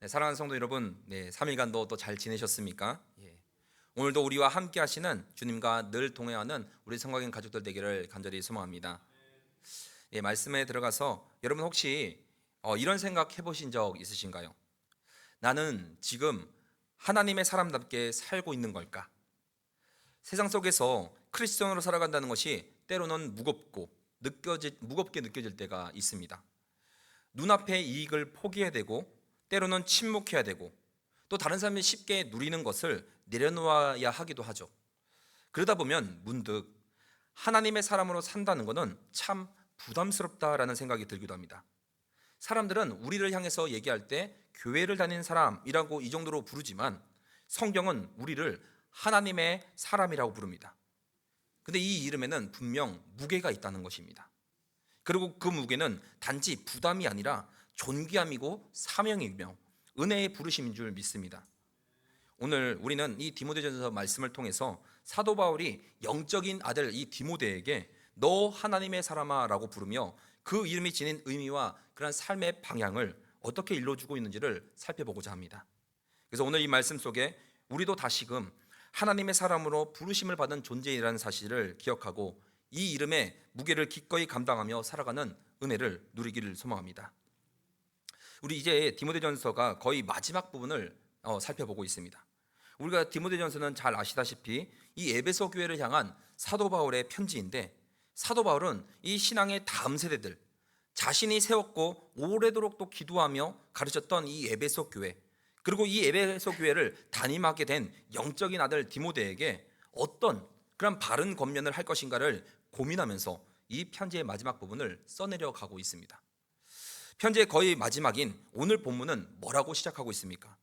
네, 사랑하는 성도 여러분, 3일간도 또 잘 지내셨습니까? 오늘도 우리와 함께 하시는 주님과 늘 동행하는 우리 성곽인 가족들 되기를 간절히 소망합니다. 말씀에 들어가서 여러분 혹시 이런 생각 해보신 적 있으신가요? 나는 지금 하나님의 사람답게 살고 있는 걸까? 세상 속에서 크리스천으로 살아간다는 것이 때로는 무겁게 느껴질 때가 있습니다. 눈앞의 이익을 포기해야 되고, 때로는 침묵해야 되고, 또 다른 사람이 쉽게 누리는 것을 내려놓아야 하기도 하죠. 그러다 보면 문득 하나님의 사람으로 산다는 것은 참 부담스럽다라는 생각이 들기도 합니다. 사람들은 우리를 향해서 얘기할 때 교회를 다니는 사람이라고 이 정도로 부르지만, 성경은 우리를 하나님의 사람이라고 부릅니다. 근데 이 이름에는 분명 무게가 있다는 것입니다. 그리고 그 무게는 단지 부담이 아니라 존귀함이고 사명이며 은혜의 부르심인 줄 믿습니다. 오늘 우리는 이 디모데전서 말씀을 통해서 사도 바울이 영적인 아들 이 디모데에게 너 하나님의 사람아라고 부르며 그 이름이 지닌 의미와 그런 삶의 방향을 어떻게 일러주고 있는지를 살펴보고자 합니다. 그래서 오늘 이 말씀 속에 우리도 다시금 하나님의 사람으로 부르심을 받은 존재이라는 사실을 기억하고 이 이름의 무게를 기꺼이 감당하며 살아가는 은혜를 누리기를 소망합니다. 우리 이제 디모데전서가 거의 마지막 부분을 살펴보고 있습니다. 우리가 디모데전서는 잘 아시다시피 이 에베소 교회를 향한 사도 바울의 편지인데, 사도 바울은 이 신앙의 다음 세대들, 자신이 세웠고 오래도록 또 기도하며 가르쳤던 이 에베소 교회, 그리고 이 에베소 교회를 담임하게 된 영적인 아들 디모데에게 어떤 그런 바른 권면을 할 것인가를 고민하면서 이 편지의 마지막 부분을 써내려 가고 있습니다. 편지의 거의 마지막인 오늘 본문은 뭐라고 시작하고 있습니까?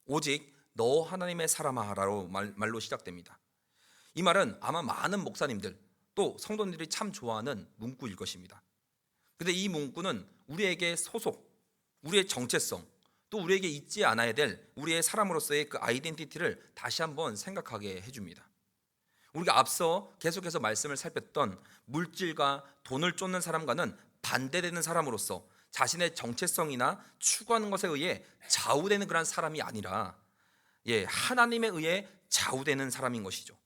오직 너 하나님의 사람아라고 말로 시작됩니다. 이 말은 아마 많은 목사님들 또 성도님들이 참 좋아하는 문구일 것입니다. 그런데 이 문구는 우리에게 소속, 우리의 정체성, 또 우리에게 잊지 않아야 될 우리의 사람으로서의 그 아이덴티티를 다시 한번 생각하게 해줍니다. 우리가 앞서 계속해서 말씀을 살폈던 물질과 돈을 쫓는 사람과는 반대되는 사람으로서 자신의 정체성이나 추구하는 것에 의해 좌우되는 그런 사람이 아니라 하나님에 의해 좌우되는 사람인 것이죠.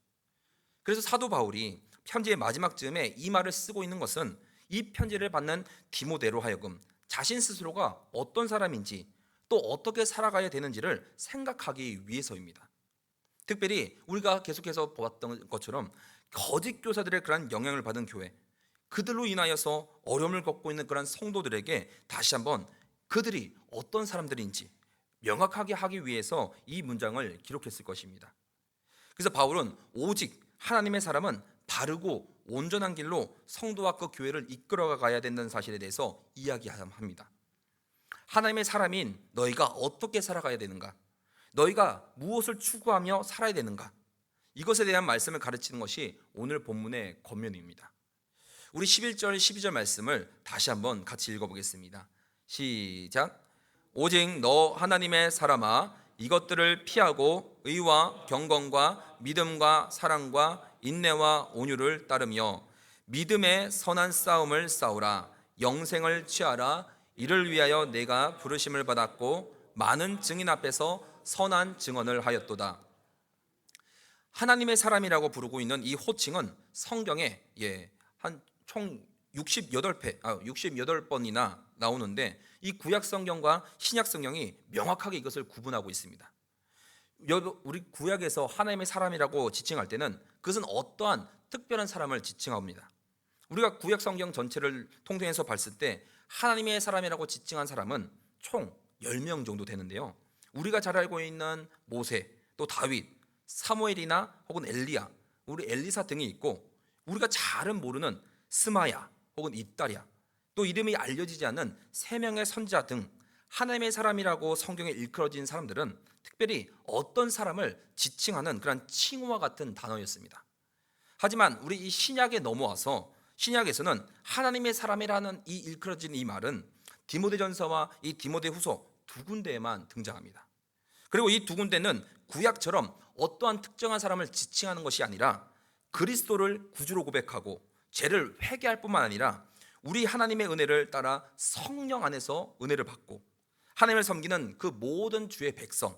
그래서 사도 바울이 편지의 마지막 즈음에 이 말을 쓰고 있는 것은 이 편지를 받는 디모데로 하여금 자신 스스로가 어떤 사람인지 또 어떻게 살아가야 되는지를 생각하기 위해서입니다. 특별히 우리가 계속해서 보았던 것처럼 거짓 교사들의 그런 영향을 받은 교회, 그들로 인하여서 어려움을 겪고 있는 그런 성도들에게 다시 한번 그들이 어떤 사람들인지 명확하게 하기 위해서 이 문장을 기록했을 것입니다. 그래서 바울은 오직 하나님의 사람은 바르고 온전한 길로 성도와 그 교회를 이끌어 가야 된다는 사실에 대해서 이야기합니다. 하나님의 사람인 너희가 어떻게 살아가야 되는가? 너희가 무엇을 추구하며 살아야 되는가? 이것에 대한 말씀을 가르치는 것이 오늘 본문의 권면입니다. 우리 11절 12절 말씀을 다시 한번 같이 읽어보겠습니다. 시작. 오직 너 하나님의 사람아 이것들을 피하고 의와 경건과 믿음과 사랑과 인내와 온유를 따르며 믿음의 선한 싸움을 싸우라. 영생을 취하라. 이를 위하여 내가 부르심을 받았고 많은 증인 앞에서 선한 증언을 하였도다. 하나님의 사람이라고 부르고 있는 이 호칭은 성경에 한 총 68번이나 나오는데, 이 구약 성경과 신약 성경이 명확하게 이것을 구분하고 있습니다. 우리 구약에서 하나님의 사람이라고 지칭할 때는 그것은 어떠한 특별한 사람을 지칭합니다. 우리가 구약 성경 전체를 통틀어서 봤을 때 하나님의 사람이라고 지칭한 사람은 총 10명 정도 되는데요, 우리가 잘 알고 있는 모세, 또 다윗, 사무엘이나 혹은 엘리야, 우리 엘리사 등이 있고, 우리가 잘은 모르는 스마야 혹은 잇다랴, 또 이름이 알려지지 않는 3명의 선지자 등 하나님의 사람이라고 성경에 일컬어진 사람들은 특별히 어떤 사람을 지칭하는 그런 칭호와 같은 단어였습니다. 하지만 우리 이 신약에 넘어와서 신약에서는 하나님의 사람이라는 이 일컬어진 이 말은 디모데전서와 이 디모데후서 2군데에만 등장합니다. 그리고 이 2군데는 구약처럼 어떠한 특정한 사람을 지칭하는 것이 아니라 그리스도를 구주로 고백하고 죄를 회개할 뿐만 아니라 우리 하나님의 은혜를 따라 성령 안에서 은혜를 받고 하나님을 섬기는 그 모든 주의 백성,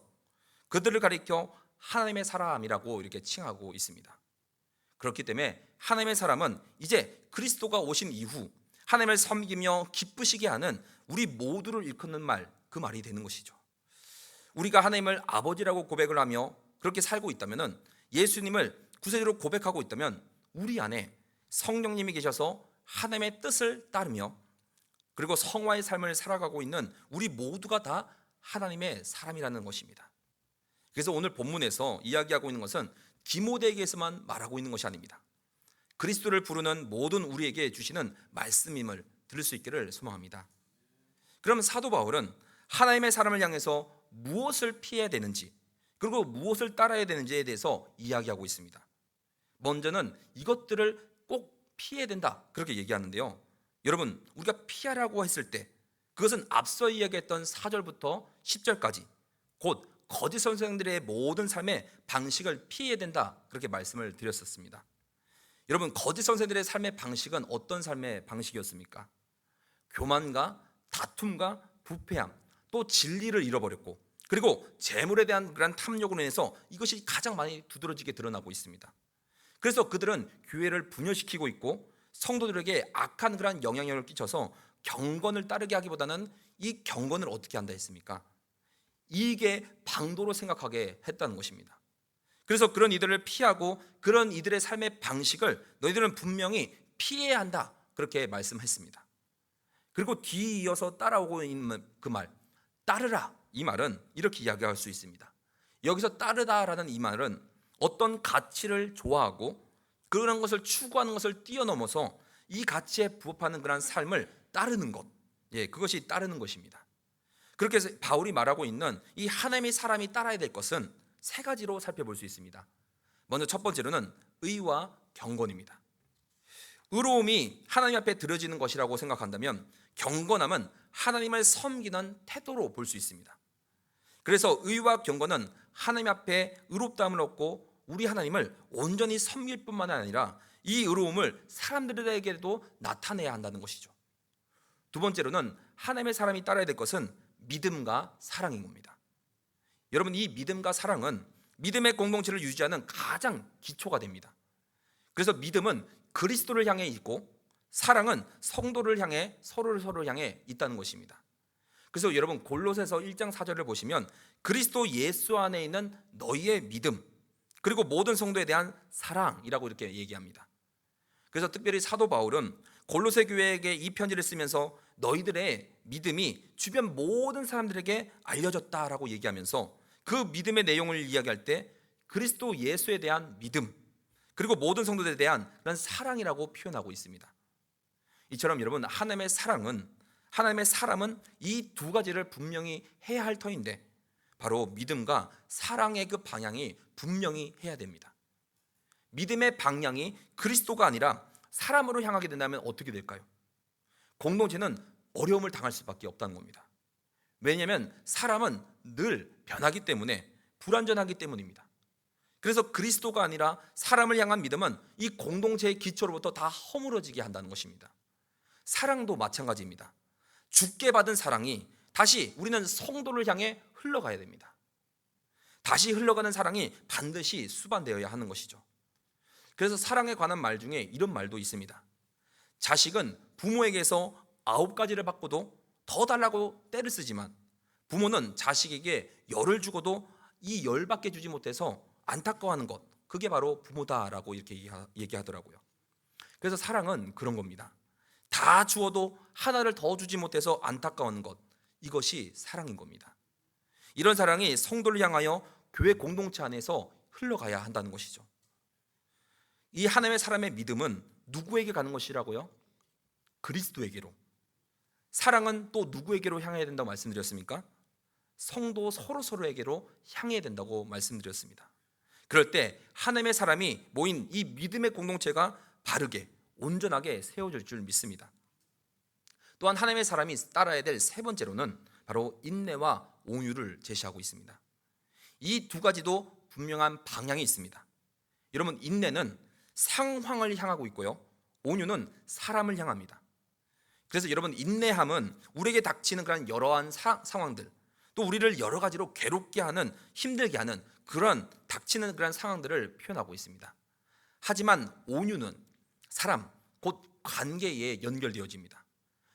그들을 가리켜 하나님의 사람이라고 이렇게 칭하고 있습니다. 그렇기 때문에 하나님의 사람은 이제 그리스도가 오신 이후 하나님을 섬기며 기쁘시게 하는 우리 모두를 일컫는 말, 그 말이 되는 것이죠. 우리가 하나님을 아버지라고 고백을 하며 그렇게 살고 있다면, 예수님을 구세주로 고백하고 있다면 우리 안에 성령님이 계셔서 하나님의 뜻을 따르며 그리고 성화의 삶을 살아가고 있는 우리 모두가 다 하나님의 사람이라는 것입니다. 그래서 오늘 본문에서 이야기하고 있는 것은 디모데에게서만 말하고 있는 것이 아닙니다. 그리스도를 부르는 모든 우리에게 주시는 말씀임을 들을 수 있기를 소망합니다. 그럼 사도 바울은 하나님의 사람을 향해서 무엇을 피해야 되는지, 그리고 무엇을 따라야 되는지에 대해서 이야기하고 있습니다. 먼저는 이것들을 꼭 피해야 된다, 그렇게 얘기하는데요. 여러분, 우리가 피하라고 했을 때 그것은 앞서 이야기했던 4절부터 10절까지 곧 거짓 선생들의 모든 삶의 방식을 피해야 된다, 그렇게 말씀을 드렸었습니다. 여러분, 거짓 선생들의 삶의 방식은 어떤 삶의 방식이었습니까? 교만과 다툼과 부패함, 또 진리를 잃어버렸고, 그리고 재물에 대한 그런 탐욕으로 인해서 이것이 가장 많이 두드러지게 드러나고 있습니다. 그래서 그들은 교회를 분열시키고 있고 성도들에게 악한 그런 영향력을 끼쳐서 경건을 따르게 하기보다는 이 경건을 어떻게 한다 했습니까? 이익의 방도로 생각하게 했다는 것입니다. 그래서 그런 이들을 피하고 그런 이들의 삶의 방식을 너희들은 분명히 피해야 한다, 그렇게 말씀했습니다. 그리고 뒤이어서 따라오고 있는 그 말, 따르라, 이 말은 이렇게 이야기할 수 있습니다. 여기서 따르다라는 이 말은 어떤 가치를 좋아하고 그런 것을 추구하는 것을 뛰어넘어서 이 가치에 부합하는 그런 삶을 따르는 것, 그것이 따르는 것입니다. 그렇게 해서 바울이 말하고 있는 이 하나님의 사람이 따라야 될 것은 세 가지로 살펴볼 수 있습니다. 먼저 첫 번째로는 의와 경건입니다. 의로움이 하나님 앞에 드려지는 것이라고 생각한다면 경건함은 하나님을 섬기는 태도로 볼 수 있습니다. 그래서 의와 경건은 하나님 앞에 의롭다함을 얻고 우리 하나님을 온전히 섬길 뿐만 아니라 이 의로움을 사람들에게도 나타내야 한다는 것이죠. 두 번째로는 하나님의 사람이 따라야 될 것은 믿음과 사랑인 겁니다. 여러분, 이 믿음과 사랑은 믿음의 공동체를 유지하는 가장 기초가 됩니다. 그래서 믿음은 그리스도를 향해 있고 사랑은 성도를 향해 서로를 향해 있다는 것입니다. 그래서 여러분, 골로새서 1장 4절을 보시면 그리스도 예수 안에 있는 너희의 믿음 그리고 모든 성도에 대한 사랑이라고 이렇게 얘기합니다. 그래서 특별히 사도 바울은 골로새 교회에게 이 편지를 쓰면서 너희들의 믿음이 주변 모든 사람들에게 알려졌다라고 얘기하면서 그 믿음의 내용을 이야기할 때 그리스도 예수에 대한 믿음 그리고 모든 성도들에 대한 그런 사랑이라고 표현하고 있습니다. 이처럼 여러분, 하나님의 사람은 이 두 가지를 분명히 해야 할 터인데 바로 믿음과 사랑의 그 방향이 분명히 해야 됩니다. 믿음의 방향이 그리스도가 아니라 사람으로 향하게 된다면 어떻게 될까요? 공동체는 어려움을 당할 수밖에 없다는 겁니다. 왜냐하면 사람은 늘 변하기 때문에, 불완전하기 때문입니다. 그래서 그리스도가 아니라 사람을 향한 믿음은 이 공동체의 기초로부터 다 허물어지게 한다는 것입니다. 사랑도 마찬가지입니다. 주께 받은 사랑이 다시 우리는 성도를 향해 흘러가야 됩니다. 다시 흘러가는 사랑이 반드시 수반되어야 하는 것이죠. 그래서 사랑에 관한 말 중에 이런 말도 있습니다. 자식은 부모에게서 9가지를 받고도 더 달라고 떼를 쓰지만 부모는 자식에게 10을 주고도 이 10밖에 주지 못해서 안타까워하는 것, 그게 바로 부모다라고 이렇게 얘기하더라고요. 그래서 사랑은 그런 겁니다. 다 주어도 하나를 더 주지 못해서 안타까워하는 것, 이것이 사랑인 겁니다. 이런 사랑이 성도를 향하여 교회 공동체 안에서 흘러가야 한다는 것이죠. 이 하나님의 사람의 믿음은 누구에게 가는 것이라고요? 그리스도에게로. 사랑은 또 누구에게로 향해야 된다고 말씀드렸습니까? 성도 서로에게로 향해야 된다고 말씀드렸습니다. 그럴 때 하나님의 사람이 모인 이 믿음의 공동체가 바르게 온전하게 세워질 줄 믿습니다. 또한 하나님의 사람이 따라야 될 세 번째로는 바로 인내와 온유를 제시하고 있습니다. 이 두 가지도 분명한 방향이 있습니다. 여러분, 인내는 상황을 향하고 있고요, 온유는 사람을 향합니다. 그래서 여러분, 인내함은 우리에게 닥치는 그런 여러한 상황들, 또 우리를 여러 가지로 괴롭게 하는, 힘들게 하는 그런 닥치는 그런 상황들을 표현하고 있습니다. 하지만 온유는 사람, 곧 관계에 연결되어집니다.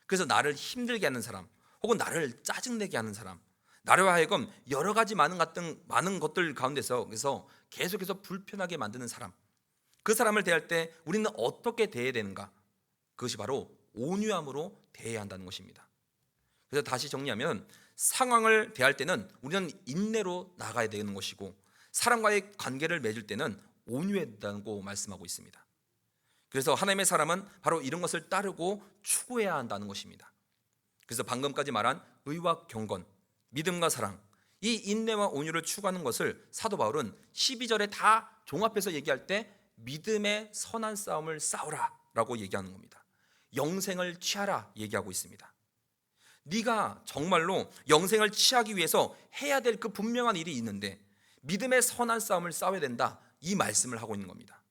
그래서 나를 힘들게 하는 사람, 혹은 나를 짜증내게 하는 사람, 나를 하여금 여러 가지 많은 것들 가운데서 그래서 계속해서 불편하게 만드는 사람, 그 사람을 대할 때 우리는 어떻게 대해야 되는가? 그것이 바로 온유함으로 대해야 한다는 것입니다. 그래서 다시 정리하면 상황을 대할 때는 우리는 인내로 나가야 되는 것이고, 사람과의 관계를 맺을 때는 온유해야 된다고 말씀하고 있습니다. 그래서 하나님의 사람은 바로 이런 것을 따르고 추구해야 한다는 것입니다. 그래서 방금까지 말한 의와 경건, 믿음과 사랑, 이 인내와 온유를 추구하는 것을 사도 바울은 12절에 다 종합해서 얘기할 때 믿음의 선한 싸움을 싸우라 라고 얘기하는 겁니다. 영생을 취하라 얘기하고 있습니다. 네가 정말로 영생을 취하기 위해서 해야 될 그 분명한 일이 있는데 믿음의 선한 싸움을 싸워야 된다, 이 말씀을 하고 있는 겁니다.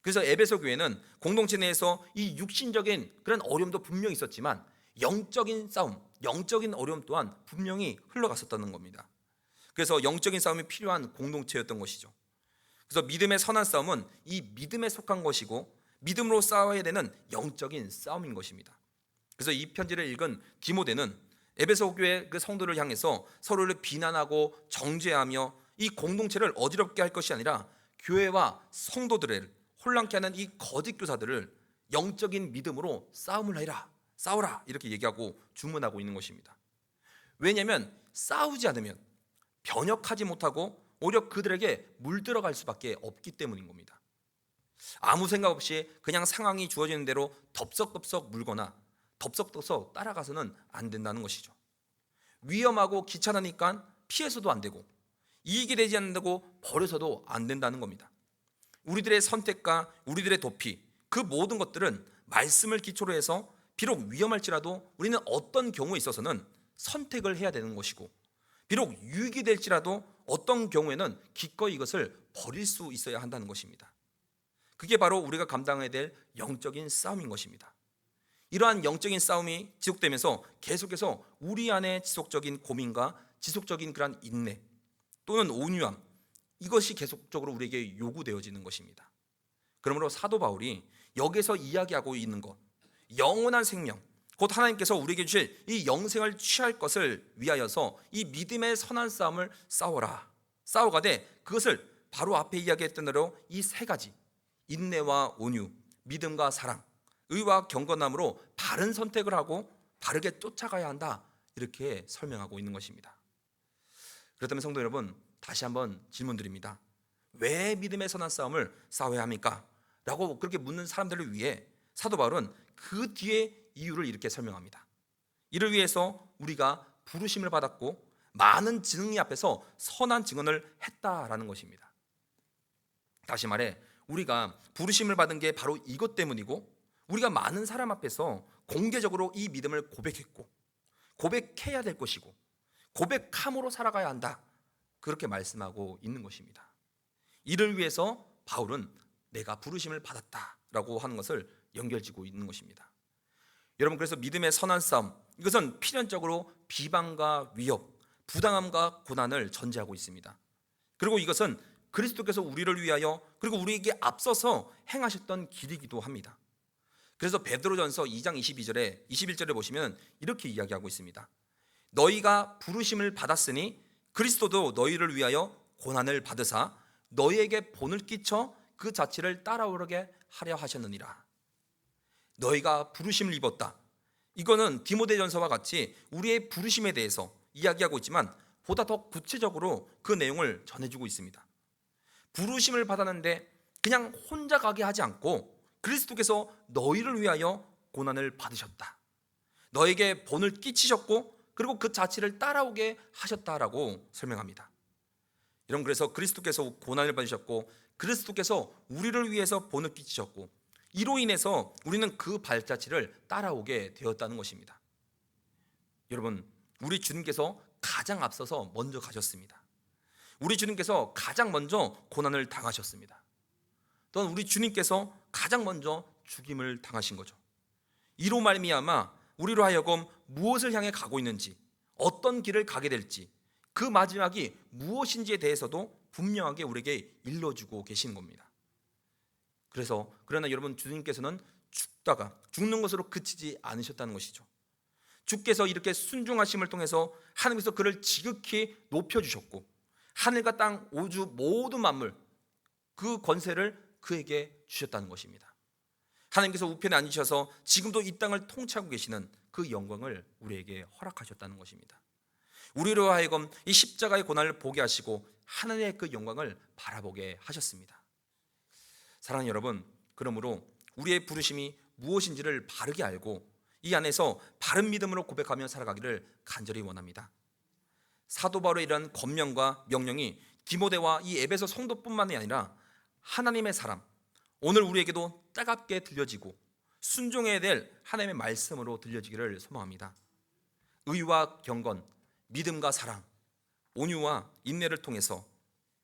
그래서 에베소 교회는 공동체 내에서 이 육신적인 그런 어려움도 분명히 있었지만 영적인 싸움, 영적인 어려움 또한 분명히 흘러갔었다는 겁니다. 그래서 영적인 싸움이 필요한 공동체였던 것이죠. 그래서 믿음의 선한 싸움은 이 믿음에 속한 것이고 믿음으로 싸워야 되는 영적인 싸움인 것입니다. 그래서 이 편지를 읽은 디모데는 에베소 교회 그 성도를 향해서 서로를 비난하고 정죄하며 이 공동체를 어지럽게 할 것이 아니라 교회와 성도들을 혼란케 하는 이 거짓 교사들을 영적인 믿음으로 싸우라 이렇게 얘기하고 주문하고 있는 것입니다. 왜냐하면 싸우지 않으면 변혁하지 못하고 오히려 그들에게 물들어갈 수밖에 없기 때문인 겁니다. 아무 생각 없이 그냥 상황이 주어지는 대로 덥석덥석 물거나 덥석덥석 따라가서는 안 된다는 것이죠. 위험하고 귀찮으니까 피해서도 안 되고 이익이 되지 않는다고 버려서도 안 된다는 겁니다. 우리들의 선택과 우리들의 도피, 그 모든 것들은 말씀을 기초로 해서 비록 위험할지라도 우리는 어떤 경우에 있어서는 선택을 해야 되는 것이고, 비록 유익이 될지라도 어떤 경우에는 기꺼이 이것을 버릴 수 있어야 한다는 것입니다. 그게 바로 우리가 감당해야 될 영적인 싸움인 것입니다. 이러한 영적인 싸움이 지속되면서 계속해서 우리 안에 지속적인 고민과 지속적인 그런 인내 또는 온유함, 이것이 계속적으로 우리에게 요구되어지는 것입니다. 그러므로 사도 바울이 여기서 이야기하고 있는 것, 영원한 생명, 곧 하나님께서 우리에게 주실 이 영생을 취할 것을 위하여서 이 믿음의 선한 싸움을 싸워가되 그것을 바로 앞에 이야기했던 대로 이 세 가지, 인내와 온유, 믿음과 사랑, 의와 경건함으로 바른 선택을 하고 바르게 쫓아가야 한다, 이렇게 설명하고 있는 것입니다. 그렇다면 성도 여러분, 다시 한번 질문드립니다. 왜 믿음의 선한 싸움을 싸워야 합니까? 라고 그렇게 묻는 사람들을 위해 사도 바울은 그 뒤에 이유를 이렇게 설명합니다. 이를 위해서 우리가 부르심을 받았고 많은 증인 앞에서 선한 증언을 했다라는 것입니다. 다시 말해 우리가 부르심을 받은 게 바로 이것 때문이고, 우리가 많은 사람 앞에서 공개적으로 이 믿음을 고백했고 고백해야 될 것이고 고백함으로 살아가야 한다, 그렇게 말씀하고 있는 것입니다. 이를 위해서 바울은 내가 부르심을 받았다라고 하는 것을 연결지고 있는 것입니다. 여러분, 그래서 믿음의 선한 싸움, 이것은 필연적으로 비방과 위협, 부당함과 고난을 전제하고 있습니다. 그리고 이것은 그리스도께서 우리를 위하여 그리고 우리에게 앞서서 행하셨던 길이기도 합니다. 그래서 베드로전서 2장 21절에 보시면 이렇게 이야기하고 있습니다. 너희가 부르심을 받았으니 그리스도도 너희를 위하여 고난을 받으사 너희에게 본을 끼쳐 그 자취를 따라오르게 하려 하셨느니라. 너희가 부르심을 입었다. 이거는 디모데전서와 같이 우리의 부르심에 대해서 이야기하고 있지만 보다 더 구체적으로 그 내용을 전해주고 있습니다. 부르심을 받았는데 그냥 혼자 가게 하지 않고 그리스도께서 너희를 위하여 고난을 받으셨다. 너에게 본을 끼치셨고 그리고 그 자취를 따라오게 하셨다라고 설명합니다. 여러분, 그래서 그리스도께서 고난을 받으셨고 그리스도께서 우리를 위해서 본을 끼치셨고 이로 인해서 우리는 그 발자취를 따라오게 되었다는 것입니다. 여러분, 우리 주님께서 가장 앞서서 먼저 가셨습니다. 우리 주님께서 가장 먼저 고난을 당하셨습니다. 또한 우리 주님께서 가장 먼저 죽임을 당하신 거죠. 이로 말미암아 우리로 하여금 무엇을 향해 가고 있는지, 어떤 길을 가게 될지, 그 마지막이 무엇인지에 대해서도 분명하게 우리에게 일러주고 계신 겁니다. 그러나 여러분, 주님께서는 죽다가 죽는 것으로 그치지 않으셨다는 것이죠. 주께서 이렇게 순종하심을 통해서 하나님께서 그를 지극히 높여주셨고, 하늘과 땅, 우주 모든 만물, 그 권세를 그에게 주셨다는 것입니다. 하나님께서 우편에 앉으셔서 지금도 이 땅을 통치하고 계시는 그 영광을 우리에게 허락하셨다는 것입니다. 우리로 하여금 이 십자가의 고난을 보게 하시고 하나님의 그 영광을 바라보게 하셨습니다. 사랑하는 여러분, 그러므로 우리의 부르심이 무엇인지를 바르게 알고 이 안에서 바른 믿음으로 고백하며 살아가기를 간절히 원합니다. 사도 바울의 이런 권면과 명령이 디모데와 이 에베소 성도뿐만이 아니라 하나님의 사람, 오늘 우리에게도 따갑게 들려지고 순종해야 될 하나님의 말씀으로 들려지기를 소망합니다. 의와 경건, 믿음과 사랑, 온유와 인내를 통해서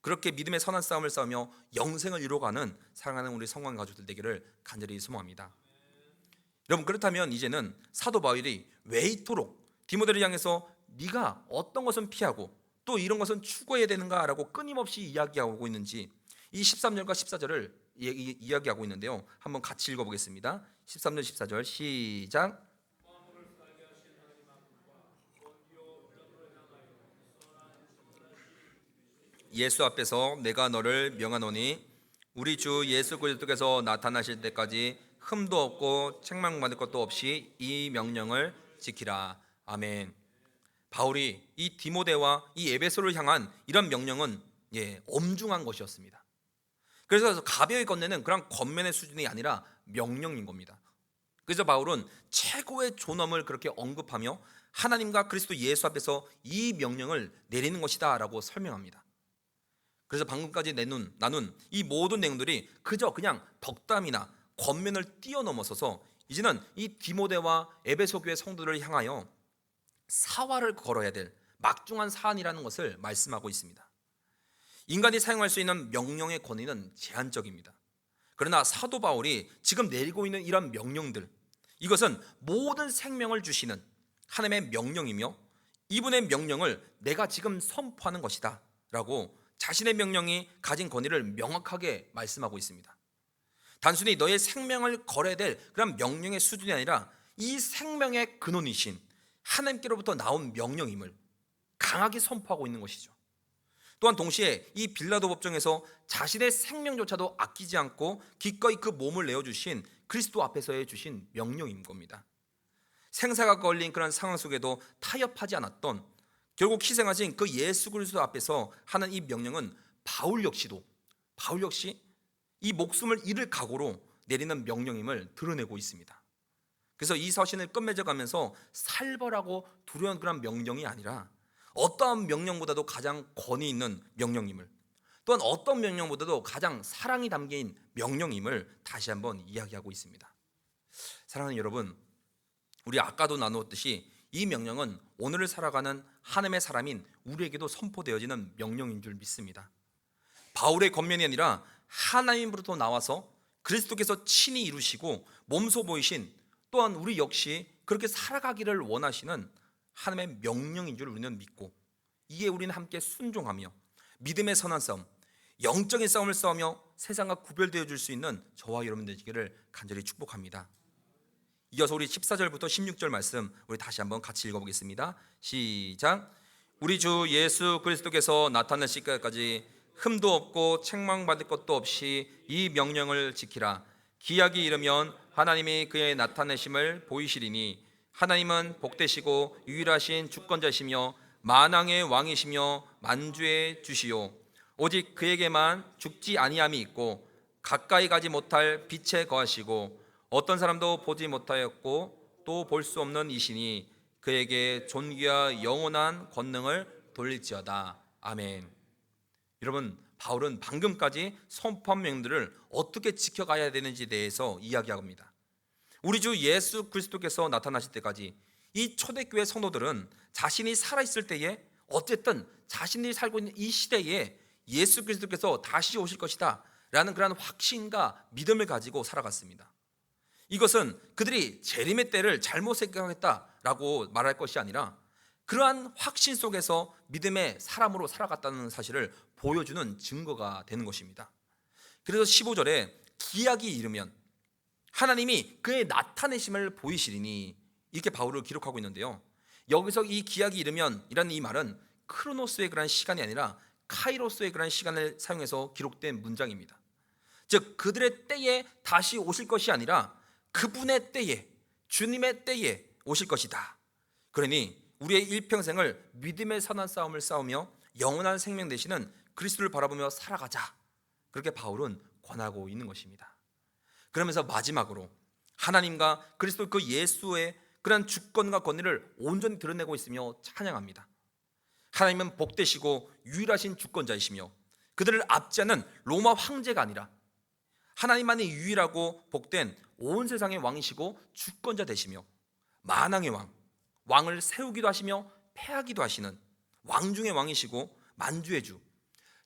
그렇게 믿음의 선한 싸움을 싸우며 영생을 이루어가는 사랑하는 우리 성관 가족들 되기를 간절히 소망합니다. 여러분, 그렇다면 이제는 사도 바울이 왜 이토록 디모데를 향해서 네가 어떤 것은 피하고 또 이런 것은 추구해야 되는가 라고 끊임없이 이야기하고 있는지 이 13절과 14절을 이야기하고 있는데요, 한번 같이 읽어보겠습니다. 13절 14절 시작. 예수 앞에서 내가 너를 명하노니 우리 주 예수 그리스도께서 나타나실 때까지 흠도 없고 책망받을 것도 없이 이 명령을 지키라. 아멘. 바울이 이 디모데와 이 에베소를 향한 이런 명령은 엄중한 것이었습니다. 그래서 가벼이 건네는 그런 권면의 수준이 아니라 명령인 겁니다. 그래서 바울은 최고의 존엄을 그렇게 언급하며 하나님과 그리스도 예수 앞에서 이 명령을 내리는 것이다 라고 설명합니다. 그래서 방금까지 나눈 이 모든 내용들이 그저 그냥 덕담이나 권면을 뛰어넘어서서 이제는 이 디모데와 에베소 교회 성도를 향하여 사활을 걸어야 될 막중한 사안이라는 것을 말씀하고 있습니다. 인간이 사용할 수 있는 명령의 권위는 제한적입니다. 그러나 사도 바울이 지금 내리고 있는 이런 명령들, 이것은 모든 생명을 주시는 하나님의 명령이며 이분의 명령을 내가 지금 선포하는 것이다 라고 자신의 명령이 가진 권위를 명확하게 말씀하고 있습니다. 단순히 너의 생명을 걸어야 될 그런 명령의 수준이 아니라 이 생명의 근원이신 하나님께로부터 나온 명령임을 강하게 선포하고 있는 것이죠. 또한 동시에 이 빌라도 법정에서 자신의 생명조차도 아끼지 않고 기꺼이 그 몸을 내어주신 그리스도 앞에서의 주신 명령인 겁니다. 생사가 걸린 그런 상황 속에도 타협하지 않았던, 결국 희생하신 그 예수 그리스도 앞에서 하는 이 명령은 바울 역시 이 목숨을 잃을 각오로 내리는 명령임을 드러내고 있습니다. 그래서 이 서신을 끝맺어가면서 살벌하고 두려운 그런 명령이 아니라 어떠한 명령보다도 가장 권위 있는 명령임을, 또한 어떤 명령보다도 가장 사랑이 담긴 명령임을 다시 한번 이야기하고 있습니다. 사랑하는 여러분, 우리 아까도 나누었듯이 이 명령은 오늘을 살아가는 하나님의 사람인 우리에게도 선포되어지는 명령인 줄 믿습니다. 바울의 권면이 아니라 하나님으로부터 나와서 그리스도께서 친히 이루시고 몸소 보이신, 또한 우리 역시 그렇게 살아가기를 원하시는 하나님의 명령인 줄 우리는 믿고, 이에 우리는 함께 순종하며 믿음의 선한 싸움, 영적인 싸움을 싸우며 세상과 구별되어 줄 수 있는 저와 여러분 되시기를 간절히 축복합니다. 이어서 우리 14절부터 16절 말씀 우리 다시 한번 같이 읽어보겠습니다. 시작. 우리 주 예수 그리스도께서 나타나실 때까지 흠도 없고 책망받을 것도 없이 이 명령을 지키라. 기약이 이르면 하나님이 그의 나타내심을 보이시리니 하나님은 복되시고 유일하신 주권자시며 만왕의 왕이시며 만주의 주시요 오직 그에게만 죽지 아니함이 있고 가까이 가지 못할 빛에 거하시고 어떤 사람도 보지 못하였고 또 볼 수 없는 이시니 그에게 존귀와 영원한 권능을 돌릴지어다. 아멘. 여러분, 바울은 방금까지 선포한 명령들을 어떻게 지켜가야 되는지에 대해서 이야기합니다. 우리 주 예수 그리스도께서 나타나실 때까지 이 초대교회 성도들은 자신이 살아있을 때에 어쨌든 자신이 살고 있는 이 시대에 예수 그리스도께서 다시 오실 것이다 라는 그런 확신과 믿음을 가지고 살아갔습니다. 이것은 그들이 재림의 때를 잘못 생각했다라고 말할 것이 아니라 그러한 확신 속에서 믿음의 사람으로 살아갔다는 사실을 보여주는 증거가 되는 것입니다. 그래서 15절에 기약이 이르면 하나님이 그의 나타내심을 보이시리니 이렇게 바울을 기록하고 있는데요. 여기서 이 기약이 이르면 이라는 이 말은 크로노스의 그런 시간이 아니라 카이로스의 그런 시간을 사용해서 기록된 문장입니다. 즉 그들의 때에 다시 오실 것이 아니라 그분의 때에, 주님의 때에 오실 것이다. 그러니 우리의 일평생을 믿음의 선한 싸움을 싸우며 영원한 생명 되시는 그리스도를 바라보며 살아가자, 그렇게 바울은 권하고 있는 것입니다. 그러면서 마지막으로 하나님과 그리스도 그 예수의 그런 주권과 권위를 온전히 드러내고 있으며 찬양합니다. 하나님은 복되시고 유일하신 주권자이시며 그들을 압제하는 로마 황제가 아니라 하나님만이 유일하고 복된 온 세상의 왕이시고 주권자 되시며 만왕의 왕, 왕을 세우기도 하시며 패하기도 하시는 왕 중의 왕이시고 만주의 주,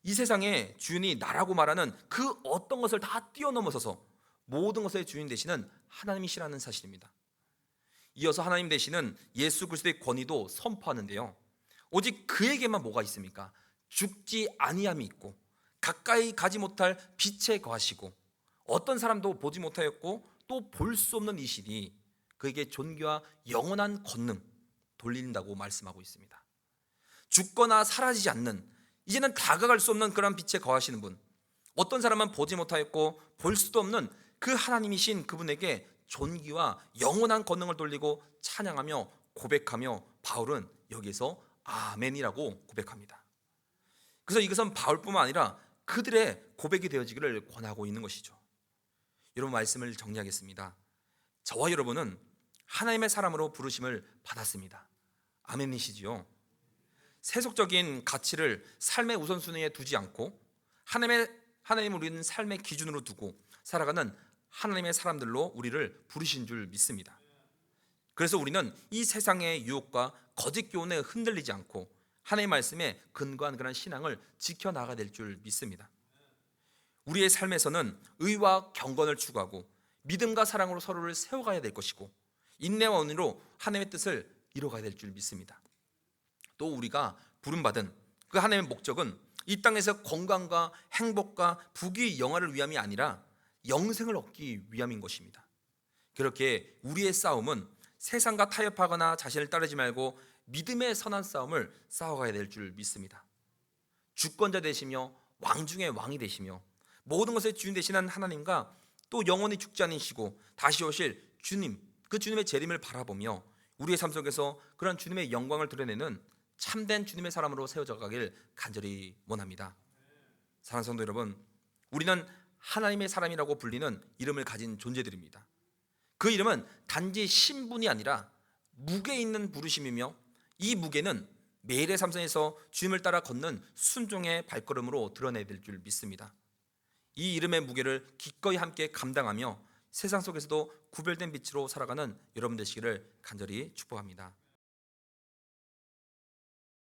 이 세상의 주인이 나라고 말하는 그 어떤 것을 다 뛰어넘어서서 모든 것의 주인 되시는 하나님이시라는 사실입니다. 이어서 하나님 되시는 예수 그리스도의 권위도 선포하는데요. 오직 그에게만 뭐가 있습니까? 죽지 아니함이 있고 가까이 가지 못할 빛에 거하시고 어떤 사람도 보지 못하였고 또 볼 수 없는 이시니 그에게 존귀와 영원한 권능 돌린다고 말씀하고 있습니다. 죽거나 사라지지 않는, 이제는 다가갈 수 없는 그런 빛에 거하시는 분, 어떤 사람은 보지 못하였고 볼 수도 없는 그 하나님이신 그분에게 존귀와 영원한 권능을 돌리고 찬양하며 고백하며 바울은 여기서 아멘이라고 고백합니다. 그래서 이것은 바울뿐만 아니라 그들의 고백이 되어지기를 권하고 있는 것이죠. 여러분, 말씀을 정리하겠습니다. 저와 여러분은 하나님의 사람으로 부르심을 받았습니다. 아멘이시지요? 세속적인 가치를 삶의 우선순위에 두지 않고 하나님을 우리는 삶의 기준으로 두고 살아가는 하나님의 사람들로 우리를 부르신 줄 믿습니다. 그래서 우리는 이 세상의 유혹과 거짓 교훈에 흔들리지 않고 하나님의 말씀에 근거한 그런 신앙을 지켜나가야 될 줄 믿습니다. 우리의 삶에서는 의와 경건을 추구하고 믿음과 사랑으로 서로를 세워가야 될 것이고 인내와 온유로 하나님의 뜻을 이뤄가야 될 줄 믿습니다. 또 우리가 부름받은 그 하나님의 목적은 이 땅에서 건강과 행복과 부귀 영화를 위함이 아니라 영생을 얻기 위함인 것입니다. 그렇게 우리의 싸움은 세상과 타협하거나 자신을 따르지 말고 믿음의 선한 싸움을 싸워가야 될 줄 믿습니다. 주권자 되시며 왕 중의 왕이 되시며 모든 것의 주인 되시는 하나님과 또 영원히 죽지 않으시고 다시 오실 주님, 그 주님의 재림을 바라보며 우리의 삶 속에서 그런 주님의 영광을 드러내는 참된 주님의 사람으로 세워져 가길 간절히 원합니다. 사랑하는 성도 여러분, 우리는 하나님의 사람이라고 불리는 이름을 가진 존재들입니다. 그 이름은 단지 신분이 아니라 무게 있는 부르심이며 이 무게는 매일의 삶 속에서 주님을 따라 걷는 순종의 발걸음으로 드러내야 될 줄 믿습니다. 이 이름의 무게를 기꺼이 함께 감당하며 세상 속에서도 구별된 빛으로 살아가는 여러분 되시기를 간절히 축복합니다.